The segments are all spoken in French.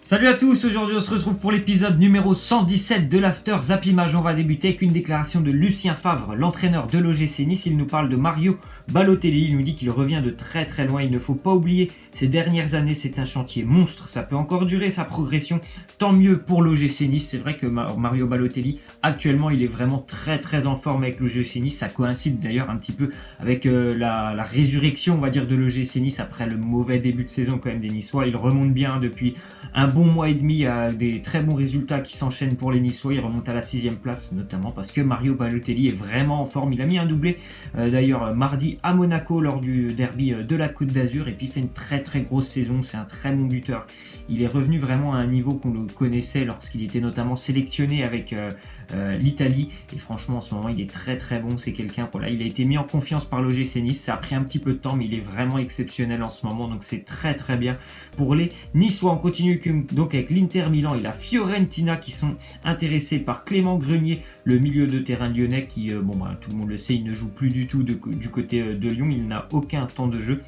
Salut à tous, aujourd'hui on se retrouve pour l'épisode numéro 117 de l'After Zappimage. On va débuter avec une déclaration de Lucien Favre, l'entraîneur de l'OGC Nice. Il nous parle de Mario Balotelli, il nous dit qu'il revient de très loin. Il ne faut pas oublier ces dernières années, c'est un chantier monstre, ça peut encore durer sa progression, tant mieux pour l'OGC Nice. C'est vrai que Mario Balotelli, actuellement il est vraiment très en forme avec l'OGC Nice. Ça coïncide d'ailleurs un petit peu avec la résurrection, on va dire, de l'OGC Nice après le mauvais début de saison quand même des Niçois. Il remonte bien depuis un bon mois et demi, à des très bons résultats qui s'enchaînent pour les Niçois. Il remonte à la 6ème place, notamment parce que Mario Balotelli est vraiment en forme. Il a mis un doublé d'ailleurs mardi à Monaco lors du derby de la Côte d'Azur, et puis il fait une très grosse saison. C'est un très bon buteur. Il est revenu vraiment à un niveau qu'on le connaissait lorsqu'il était notamment sélectionné avec l'Italie, et franchement en ce moment il est très bon. C'est quelqu'un, voilà, il a été mis en confiance par l'OGC Nice. Ça a pris un petit peu de temps, mais il est vraiment exceptionnel en ce moment, donc c'est très bien pour les Niçois. On continue donc avec l'Inter Milan et la Fiorentina qui sont intéressés par Clément Grenier, le milieu de terrain lyonnais qui, tout le monde le sait, il ne joue plus du tout du côté de Lyon. Il n'a aucun temps de jeu.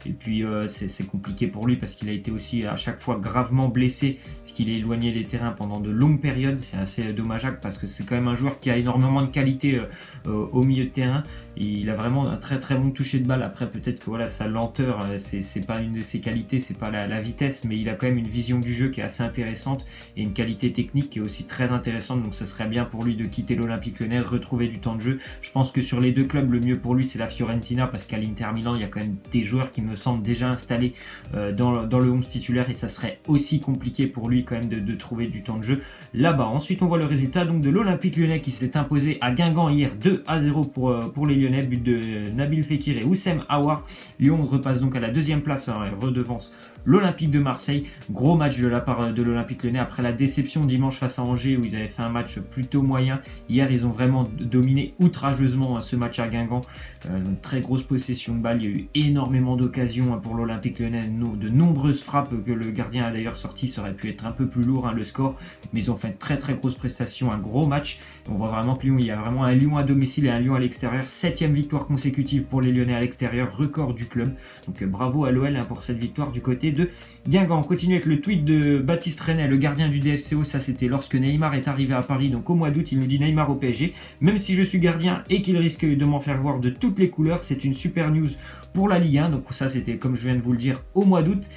Et puis c'est compliqué pour lui parce qu'il a été aussi à chaque fois gravement blessé, ce qu'il est éloigné des terrains pendant de longues périodes. C'est assez dommageable parce que c'est quand même un joueur qui a énormément de qualité au milieu de terrain. Et il a vraiment un très bon toucher de balle. Après peut-être que voilà, sa lenteur, c'est pas une de ses qualités, c'est pas la vitesse, mais il a quand même une vision du jeu qui est assez intéressante et une qualité technique qui est aussi très intéressante. Donc ça serait bien pour lui de quitter l'Olympique Lyonnais, retrouver du temps de jeu. Je pense que sur les deux clubs, le mieux pour lui c'est la Fiorentina, parce qu'à l'Inter Milan il y a quand même des joueurs qui me semble déjà installé dans le 11 titulaire, et ça serait aussi compliqué pour lui quand même de trouver du temps de jeu là-bas. Ensuite on voit le résultat donc de l'Olympique Lyonnais qui s'est imposé à Guingamp hier 2-0 pour les Lyonnais, but de Nabil Fekir et Oussem Aouar. Lyon repasse donc à la 2ème place, redevance l'Olympique de Marseille. Gros match de la part de l'Olympique Lyonnais après la déception dimanche face à Angers où ils avaient fait un match plutôt moyen. Hier ils ont vraiment dominé outrageusement ce match à Guingamp. Une très grosse possession de balle, il y a eu énormément d'occasions pour l'Olympique Lyonnais, de nombreuses frappes que le gardien a d'ailleurs sorti. Ça aurait pu être un peu plus lourd le score, mais ils ont fait une très grosse prestation, un gros match. On voit vraiment que Lyon, il y a vraiment un Lyon à domicile et un Lyon à l'extérieur. 7ème victoire consécutive pour les Lyonnais à l'extérieur, record du club. Donc bravo à l'OL pour cette victoire du côté de Guingamp. On continue avec le tweet de Baptiste Renet, le gardien du DFCO. Ça c'était lorsque Neymar est arrivé à Paris, donc au mois d'août. Il nous dit: Neymar au PSG, même si je suis gardien et qu'il risque de m'en faire voir de toutes les couleurs, c'est une super news pour la Ligue 1. Donc ça c'était, comme je viens de vous le dire, au mois d'août.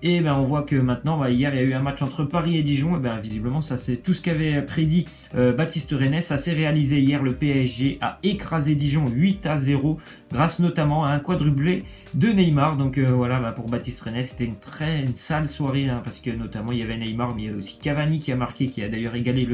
Et on voit que maintenant, hier il y a eu un match entre Paris et Dijon, et visiblement ça c'est tout ce qu'avait prédit Baptiste Renet. Ça s'est réalisé hier. Le PSG a écrasé Dijon 8-0 grâce notamment à un quadruplé de Neymar. Donc voilà, pour Baptiste Renet c'était une sale soirée, parce que notamment il y avait Neymar, mais il y a aussi Cavani qui a marqué, qui a d'ailleurs égalé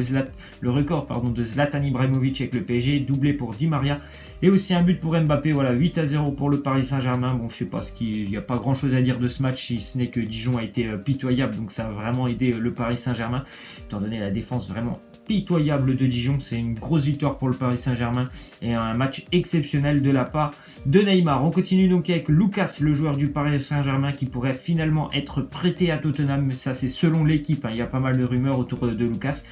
le record de Zlatan Ibrahimovic avec le PSG, doublé pour Di Maria et aussi un but pour Mbappé. Voilà, 8-0 pour le Paris Saint-Germain. Bon, je sais pas il n'y a pas grand chose à dire de ce match, si ce n'est que Dijon a été pitoyable, donc ça a vraiment aidé le Paris Saint-Germain, étant donné la défense vraiment pitoyable de Dijon. C'est une grosse victoire pour le Paris Saint-Germain et un match exceptionnel de la part de Neymar. On continue donc avec Lucas, le joueur du Paris Saint-Germain qui pourrait finalement être prêté à Tottenham, mais ça c'est selon l'équipe, il y a pas mal de rumeurs autour de Lucas.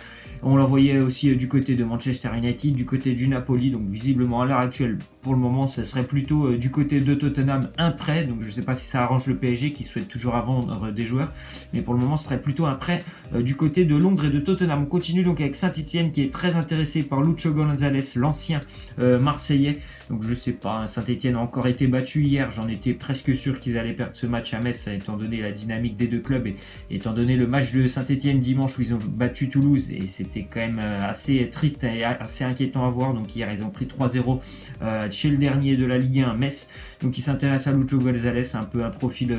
On l'envoyait aussi du côté de Manchester United, du côté du Napoli, donc visiblement à l'heure actuelle, pour le moment, ça serait plutôt du côté de Tottenham un prêt. Donc je ne sais pas si ça arrange le PSG qui souhaite toujours vendre des joueurs, mais pour le moment, ce serait plutôt un prêt du côté de Londres et de Tottenham. On continue donc avec Saint-Etienne qui est très intéressé par Lucho González, l'ancien Marseillais. Donc je sais pas, Saint-Etienne a encore été battu hier. J'en étais presque sûr qu'ils allaient perdre ce match à Metz, étant donné la dynamique des deux clubs et étant donné le match de Saint-Etienne dimanche où ils ont battu Toulouse, et c'était quand même assez triste et assez inquiétant à voir. Donc hier ils ont pris 3-0 chez le dernier de la Ligue 1, Metz. Donc il s'intéresse à Lucho González, un peu un profil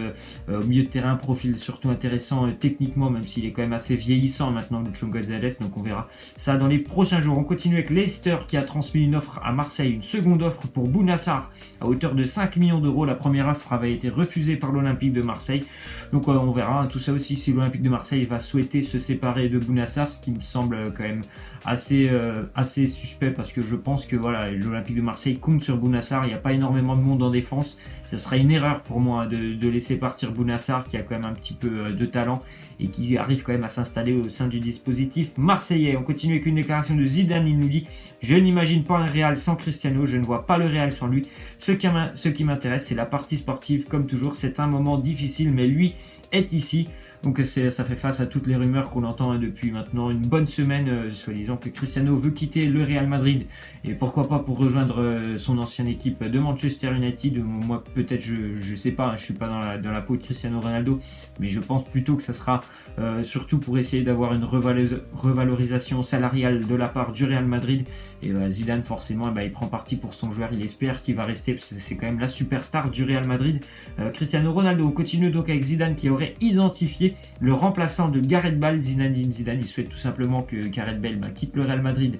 au milieu de terrain, un profil surtout intéressant techniquement, même s'il est quand même assez vieillissant maintenant, Lucho González. Donc on verra ça dans les prochains jours. On continue avec Leicester qui a transmis une offre à Marseille, une seconde offre pour Bounassar à hauteur de 5 millions d'euros. La première offre avait été refusée par l'Olympique de Marseille. Donc on verra tout ça aussi si l'Olympique de Marseille va souhaiter se séparer de Bounassar, ce qui me semble quand même assez suspect, parce que je pense que voilà, l'Olympique de Marseille compte sur Bounassar. Il n'y a pas énormément de monde en défense. Ça serait une erreur pour moi de laisser partir Bounassar, qui a quand même un petit peu de talent et qui arrive quand même à s'installer au sein du dispositif marseillais. On continue avec une déclaration de Zidane. Il nous dit: je n'imagine pas un Real sans Cristiano, je ne vois pas le Real sans lui. Ce qui m'intéresse, c'est la partie sportive. Comme toujours, c'est un moment difficile, mais lui est ici. Donc ça fait face à toutes les rumeurs qu'on entend depuis maintenant une bonne semaine, soi-disant que Cristiano veut quitter le Real Madrid et pourquoi pas pour rejoindre son ancienne équipe de Manchester United. Moi peut-être je sais pas, je suis pas dans la peau de Cristiano Ronaldo, mais je pense plutôt que ça sera surtout pour essayer d'avoir une revalorisation salariale de la part du Real Madrid. Et Zidane forcément il prend parti pour son joueur, il espère qu'il va rester parce que c'est quand même la superstar du Real Madrid. Cristiano Ronaldo, on continue donc avec Zidane qui aurait identifié le remplaçant de Gareth Bale. Zinedine Zidane, il souhaite tout simplement que Gareth Bale quitte le Real Madrid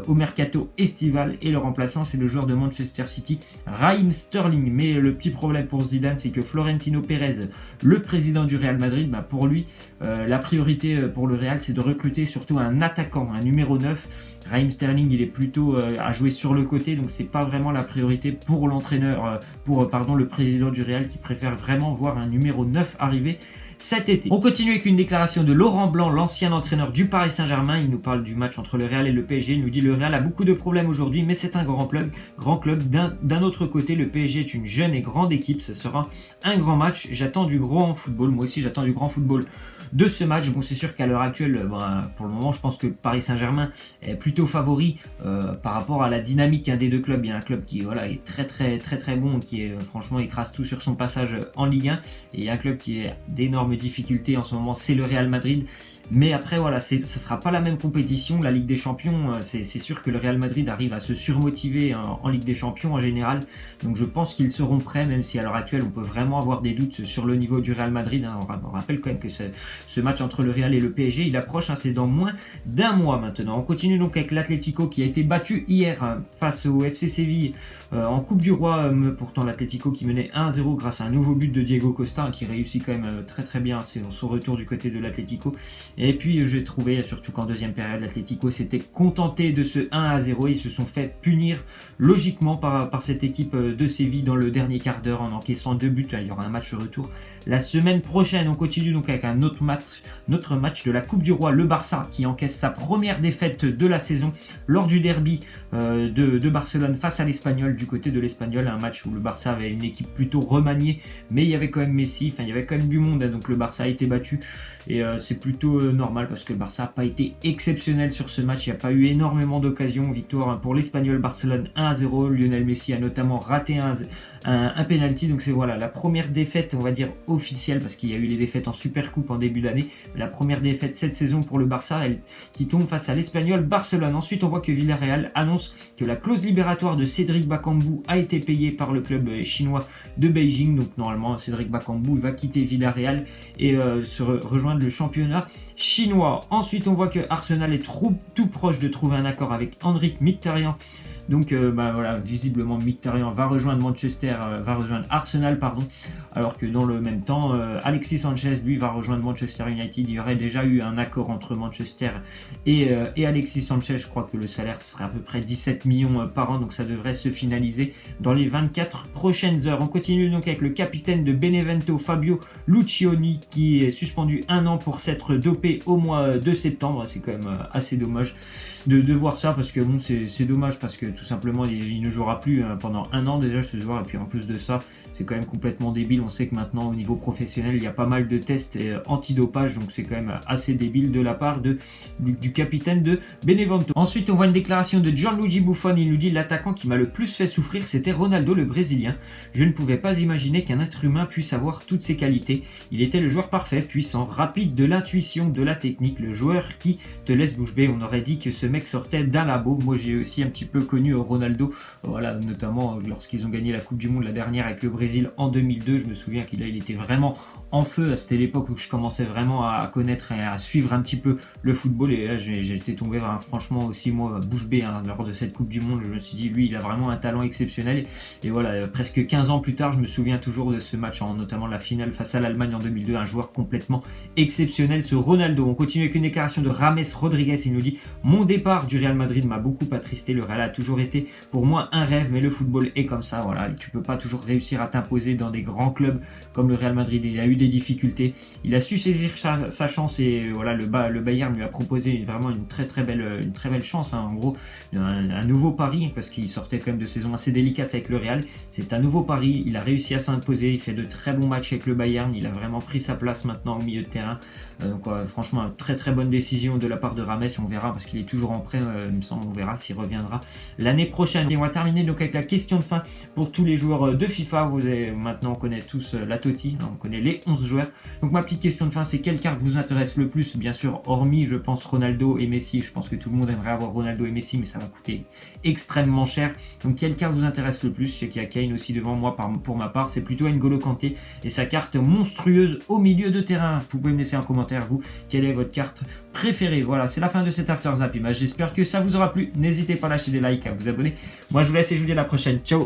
au mercato estival et le remplaçant c'est le joueur de Manchester City, Raheem Sterling. Mais le petit problème pour Zidane c'est que Florentino Pérez, le président du Real Madrid, pour lui la priorité pour le Real c'est de recruter surtout un attaquant, un numéro 9. Raheem Sterling il est plutôt à jouer sur le côté, donc c'est pas vraiment la priorité pour l'entraîneur, le président du Real qui préfère vraiment voir un numéro 9 arriver cet été. On continue avec une déclaration de Laurent Blanc, l'ancien entraîneur du Paris Saint-Germain. Il nous parle du match entre le Real et le PSG. Il nous dit: le Real a beaucoup de problèmes aujourd'hui, mais c'est un grand club. D'un autre côté, le PSG est une jeune et grande équipe. Ce sera un grand match. J'attends du grand football. Moi aussi, j'attends du grand football de ce match. Bon, c'est sûr qu'à l'heure actuelle, pour le moment, je pense que Paris Saint-Germain est plutôt favori par rapport à la dynamique des deux clubs. Il y a un club qui est très bon, qui est franchement écrase tout sur son passage en Ligue 1, et il y a un club qui est d'énormes difficultés en ce moment, c'est le Real Madrid. Mais après ça sera pas la même compétition. La Ligue des Champions, c'est sûr que le Real Madrid arrive à se surmotiver en Ligue des Champions en général, donc je pense qu'ils seront prêts, même si à l'heure actuelle on peut vraiment avoir des doutes sur le niveau du Real Madrid. On rappelle quand même que ce match entre le Real et le PSG il approche, c'est dans moins d'un mois maintenant. On continue donc avec l'Atlético qui a été battu hier face au FC Séville en Coupe du Roi. Pourtant l'Atlético qui menait 1-0 grâce à un nouveau but de Diego Costa qui réussit quand même très bien son retour du côté de l'Atlético. Et puis j'ai trouvé surtout qu'en deuxième période l'Atlético s'était contenté de ce 1-0. Ils se sont fait punir logiquement par cette équipe de Séville dans le dernier quart d'heure en encaissant 2 buts. Il y aura un match retour la semaine prochaine. On continue donc avec un autre match de la Coupe du Roi, le Barça qui encaisse sa première défaite de la saison lors du derby de Barcelone face à l'Espagnol. Du côté de l'Espagnol, un match où le Barça avait une équipe plutôt remaniée, mais il y avait quand même Messi, il y avait quand même du monde, donc le Barça a été battu et c'est plutôt normal parce que le Barça n'a pas été exceptionnel sur ce match. Il n'y a pas eu énormément d'occasions. Victoire pour l'Espagnol, Barcelone 1-0. Lionel Messi a notamment raté un penalty, donc c'est la première défaite on va dire officielle, parce qu'il y a eu les défaites en Supercoupe en début d'année. La première défaite cette saison pour le Barça, qui tombe face à l'Espagnol Barcelone. Ensuite on voit que Villarreal annonce que la clause libératoire de Cédric Bakambu a été payée par le club chinois de Beijing. Donc normalement Cédric Bakambu va quitter Villarreal et rejoindre le championnat chinois. Ensuite on voit que Arsenal est tout proche de trouver un accord avec Henrik Mkhitaryan. Donc visiblement Mkhitaryan va rejoindre Arsenal, alors que dans le même temps Alexis Sanchez lui va rejoindre Manchester United. Il y aurait déjà eu un accord entre Manchester et Alexis Sanchez. Je crois que le salaire serait à peu près 17 millions par an, donc ça devrait se finaliser dans les 24 prochaines heures. On continue donc avec le capitaine de Benevento, Fabio Lucioni, qui est suspendu 1 an pour s'être dopé au mois de septembre. C'est quand même assez dommage de voir ça, parce que c'est dommage parce que tout simplement il ne jouera plus pendant 1 an déjà ce joueur, et puis en plus de ça c'est quand même complètement débile. On sait que maintenant au niveau professionnel il y a pas mal de tests antidopage, donc c'est quand même assez débile de la part du capitaine de Benevento. Ensuite on voit une déclaration de Gianluigi Buffon. Il nous dit: l'attaquant qui m'a le plus fait souffrir c'était Ronaldo, le Brésilien. Je ne pouvais pas imaginer qu'un être humain puisse avoir toutes ces qualités. Il était le joueur parfait, puissant, rapide, de l'intuition, de la technique, le joueur qui te laisse bouche bée. On aurait dit que ce mec sortait d'un labo. Moi j'ai aussi un petit peu connu Ronaldo, notamment lorsqu'ils ont gagné la Coupe du Monde la dernière avec le Brésil en 2002. Je me souviens qu'il était vraiment en feu. C'était l'époque où je commençais vraiment à connaître et à suivre un petit peu le football, et là j'ai été tombé franchement aussi moi bouche bée lors de cette Coupe du Monde. Je me suis dit lui il a vraiment un talent exceptionnel, et presque 15 ans plus tard je me souviens toujours de ce match, notamment la finale face à l'Allemagne en 2002. Un joueur complètement exceptionnel, ce Ronaldo. On continue avec une déclaration de James Rodriguez. Il nous dit: mon départ du Real Madrid m'a beaucoup attristé. Le Real a toujours toujours été pour moi un rêve, mais le football est comme ça, voilà. Tu peux pas toujours réussir à t'imposer dans des grands clubs comme le Real Madrid. Il a eu des difficultés, il a su saisir sa chance et voilà, le Bayern lui a proposé vraiment une très belle chance, hein. En gros, un nouveau pari, parce qu'il sortait quand même de saison assez délicate avec le Real. C'est un nouveau pari, il a réussi à s'imposer, il fait de très bons matchs avec le Bayern, il a vraiment pris sa place maintenant au milieu de terrain. Donc franchement, très bonne décision de la part de Rames. On verra, parce qu'il est toujours en prêt, il me semble. On verra s'il reviendra l'année prochaine. Et on va terminer donc avec la question de fin pour tous les joueurs de FIFA. Maintenant, on connaît tous la Totti, hein, on connaît les 11 joueurs. Donc ma petite question de fin, c'est quelle carte vous intéresse le plus? Bien sûr, hormis, je pense, Ronaldo et Messi. Je pense que tout le monde aimerait avoir Ronaldo et Messi, mais ça va coûter extrêmement cher. Donc quelle carte vous intéresse le plus? Je sais qu'il y a Kane aussi devant moi. Pour ma part, c'est plutôt N'Golo Kanté et sa carte monstrueuse au milieu de terrain. Vous pouvez me laisser un commentaire, vous, quelle est votre carte préférée. Voilà, c'est la fin de cet After Zap Image. J'espère que ça vous aura plu. N'hésitez pas à lâcher des likes, à vous abonner. Moi, je vous laisse et je vous dis à la prochaine. Ciao!